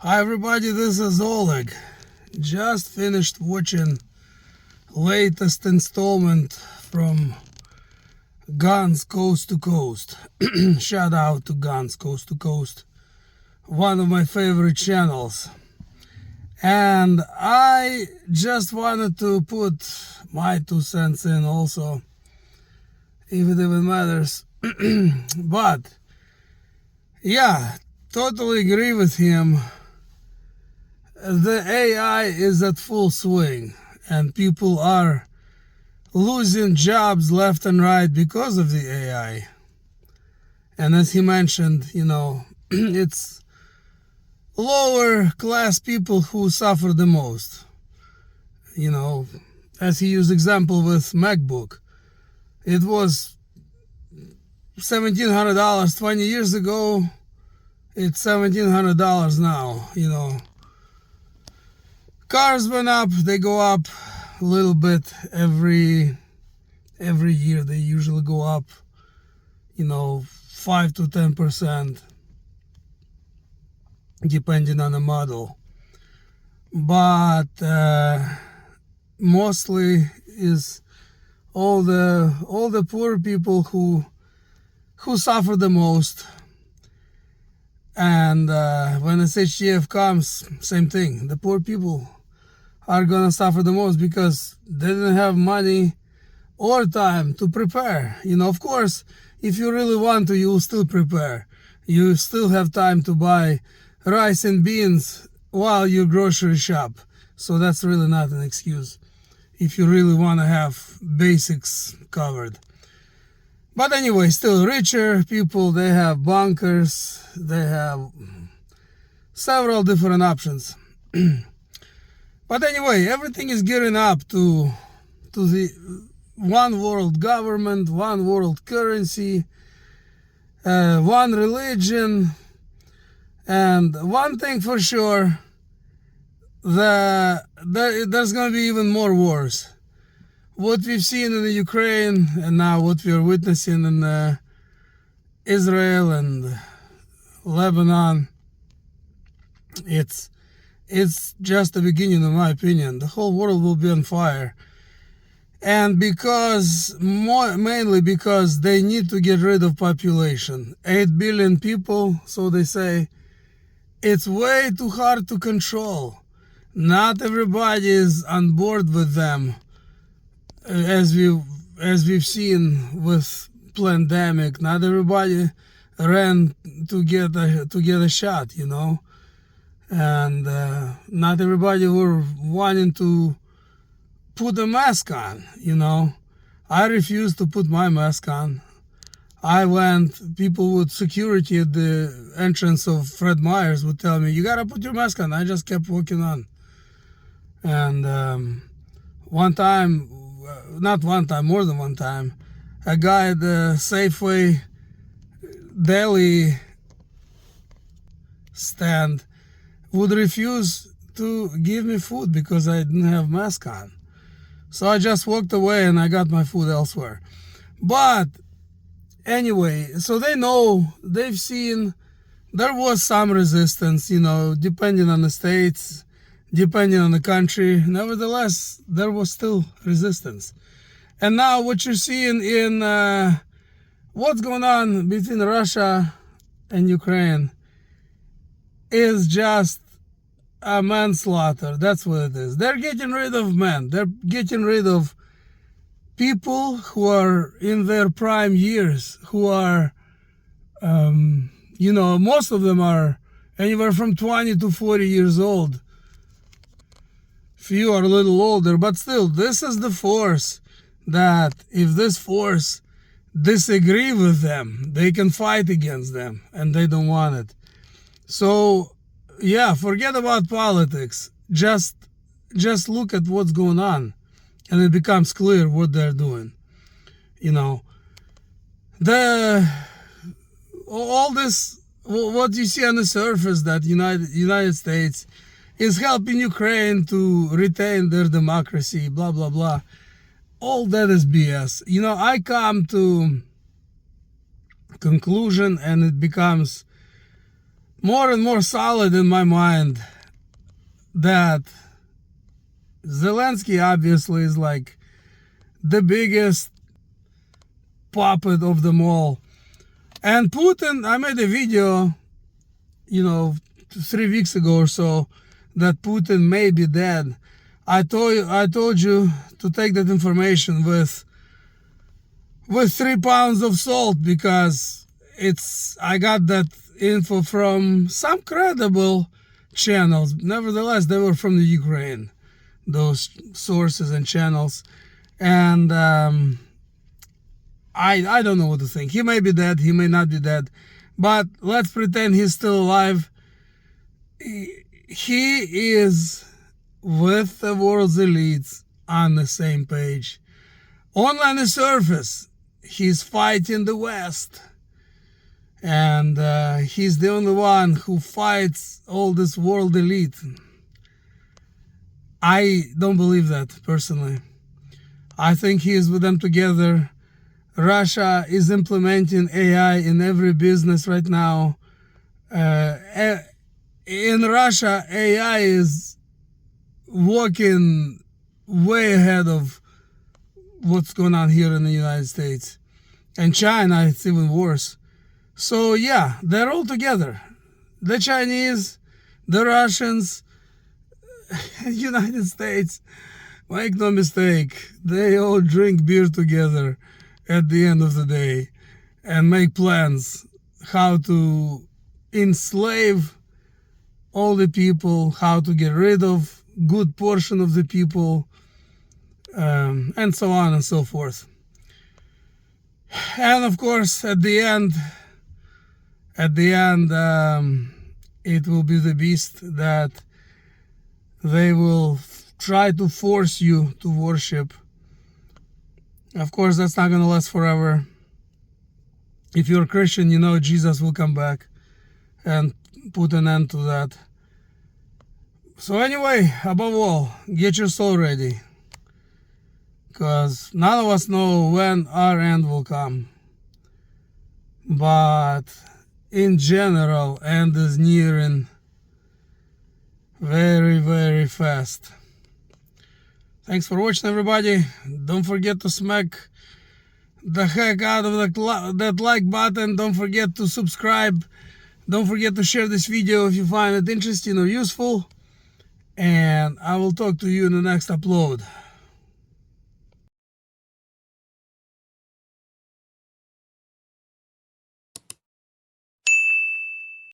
Hi everybody, this is Oleg. Just finished watching latest installment from Guns Coast to Coast. Shout out to Guns Coast to Coast, one of my favorite channels. And I just wanted to put my 2 cents in also, if it even matters. But yeah, totally agree with him. The AI is at full swing and people are losing jobs left and right because of the AI. And as he mentioned, it's lower class people who suffer the most. As he used example with MacBook, it was $1,700 20 years ago. It's $1,700 now. Cars went up, they go up a little bit every year. They usually go up 5 to 10%, depending on the model. But mostly is all the poor people who suffer the most. And when SHTF comes, same thing. The poor people are gonna suffer the most because they didn't have money or time to prepare. Of course, if you really want to, you will still prepare. You still have time to buy rice and beans while you grocery shop. So that's really not an excuse if you really want to have basics covered. But anyway, still richer people, they have bunkers, they have several different options. But anyway, everything is gearing up to the one world government, one world currency, one religion. And one thing for sure, there's going to be even more wars. What we've seen in the Ukraine and now what we are witnessing in Israel and Lebanon, it's just the beginning, in my opinion. The whole world will be on fire. And mainly because they need to get rid of population. 8 billion people, so they say. It's way too hard to control. Not everybody is on board with them. As we've seen with pandemic, not everybody ran to get a shot, and not everybody were wanting to put a mask on. I refused to put my mask on. People with security at the entrance of Fred Meyer's would tell me, you gotta put your mask on. I just kept walking on. And more than one time, a guy at the Safeway deli stand would refuse to give me food because I didn't have mask on. So I just walked away and I got my food elsewhere. But anyway, so they've seen there was some resistance, depending on the states, depending on the country. Nevertheless, there was still resistance. And now what you're seeing in what's going on between Russia and Ukraine is just a manslaughter. That's what it is. They're getting rid of men. They're getting rid of people who are in their prime years, who are, most of them are anywhere from 20 to 40 years old. Few are a little older, but still, this is the force that if this force disagree with them, they can fight against them, and they don't want it. So, yeah, forget about politics. Just look at what's going on, and it becomes clear what they're doing. All this, what you see on the surface, that United States is helping Ukraine to retain their democracy, blah, blah, blah. All that is BS. I come to conclusion and it becomes more and more solid in my mind that Zelensky obviously is like the biggest puppet of them all. And Putin, I made a video, 3 weeks ago or so, that Putin may be dead. I told you to take that information with 3 pounds of salt, because I got that info from some credible channels. Nevertheless, they were from the Ukraine, those sources and channels. And I don't know what to think. He may be dead, he may not be dead, but let's pretend he's still alive. He is with the world's elites on the same page. Only on the surface, he's fighting the West. And he's the only one who fights all this world elite. I don't believe that, personally. I think he is with them together. Russia is implementing AI in every business right now. In Russia, AI is walking way ahead of what's going on here in the United States. And China, it's even worse. So yeah, they're all together. The Chinese, the Russians, United States. Make no mistake, they all drink beer together at the end of the day and make plans how to enslave all the people, how to get rid of good portion of the people, and so on and so forth. And of course, at the end, it will be the beast that they will try to force you to worship. Of course, that's not going to last forever. If you're a Christian, you know Jesus will come back and put an end to that. So anyway, above all, get your soul ready, because none of us know when our end will come. But in general, end is nearing very, very fast. Thanks for watching, everybody. Don't forget to smack the heck out of that like button. Don't forget to subscribe. Don't forget to share this video if you find it interesting or useful. And I will talk to you in the next upload.